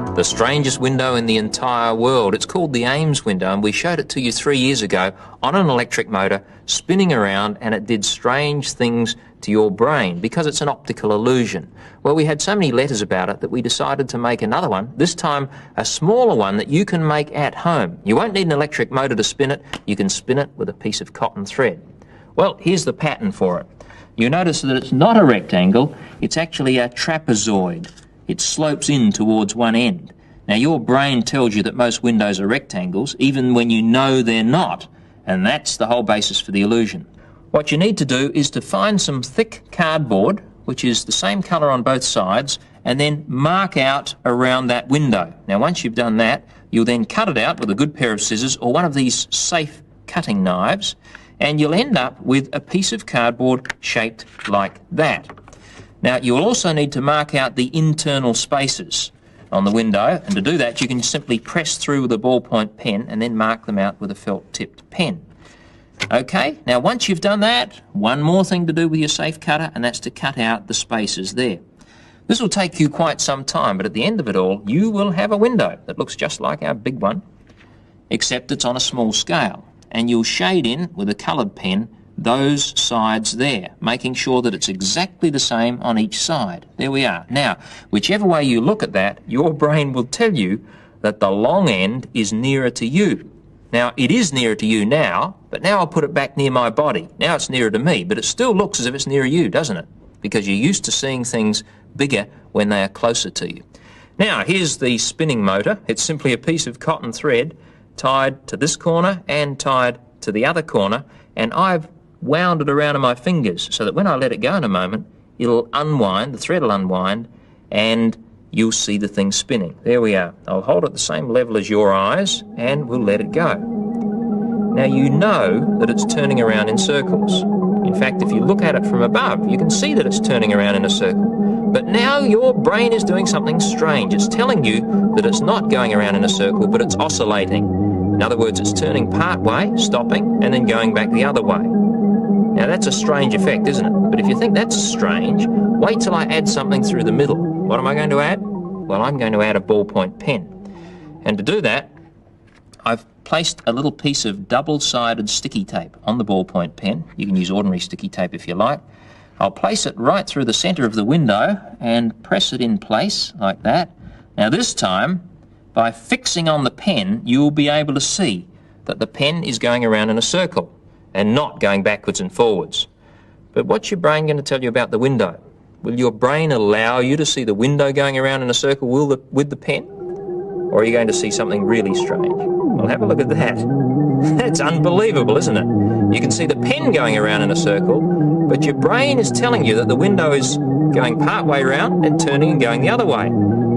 The strangest window in the entire world. It's called the Ames window, and we showed it to you 3 years ago on an electric motor spinning around, and it did strange things to your brain because it's an optical illusion. Well, we had so many letters about it that we decided to make another one, this time a smaller one that you can make at home. You won't need an electric motor to spin it. You can spin it with a piece of cotton thread. Well, here's the pattern for it. You notice that it's not a rectangle, it's actually a trapezoid. It slopes in towards one end. Now, your brain tells you that most windows are rectangles, even when you know they're not, and that's the whole basis for the illusion. What you need to do is to find some thick cardboard, which is the same colour on both sides, and then mark out around that window. Now, once you've done that, you'll then cut it out with a good pair of scissors or one of these safe cutting knives, and you'll end up with a piece of cardboard shaped like that. Now, you'll also need to mark out the internal spaces on the window, and to do that you can simply press through with a ballpoint pen and then mark them out with a felt-tipped pen. Okay, now once you've done that, one more thing to do with your safe cutter, and that's to cut out the spaces there. This will take you quite some time, but at the end of it all, you will have a window that looks just like our big one, except it's on a small scale, and you'll shade in with a coloured pen those sides there, making sure that it's exactly the same on each side. There we are. Now, whichever way you look at that, your brain will tell you that the long end is nearer to you. Now, it is nearer to you now, but now I'll put it back near my body. Now it's nearer to me, but it still looks as if it's nearer you, doesn't it? Because you're used to seeing things bigger when they are closer to you. Now, here's the spinning motor. It's simply a piece of cotton thread tied to this corner and tied to the other corner, and I've wound it around in my fingers so that when I let it go in a moment, it'll unwind, the thread will unwind, and you'll see the thing spinning. There we are. I'll hold it at the same level as your eyes, and we'll let it go. Now, you know that it's turning around in circles. In fact, if you look at it from above, you can see that it's turning around in a circle. But now your brain is doing something strange. It's telling you that it's not going around in a circle, but it's oscillating. In other words, it's turning part way, stopping, and then going back the other way. Now, that's a strange effect, isn't it? But if you think that's strange, wait till I add something through the middle. What am I going to add? Well, I'm going to add a ballpoint pen. And to do that, I've placed a little piece of double-sided sticky tape on the ballpoint pen. You can use ordinary sticky tape if you like. I'll place it right through the centre of the window and press it in place like that. Now, this time, by fixing on the pen, you'll be able to see that the pen is going around in a circle and not going backwards and forwards. But what's your brain going to tell you about the window? Will your brain allow you to see the window going around in a circle with the pen? Or are you going to see something really strange? Well, have a look at that. That's unbelievable, isn't it? You can see the pen going around in a circle, but your brain is telling you that the window is going part way around and turning and going the other way.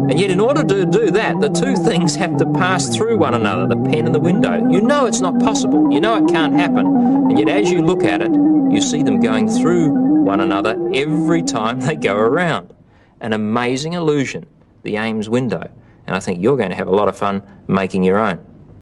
And yet, in order to do that, the two things have to pass through one another, the pen and the window. You know it's not possible. You know it can't happen. And yet, as you look at it, you see them going through one another every time they go around. An amazing illusion, the Ames window. And I think you're going to have a lot of fun making your own.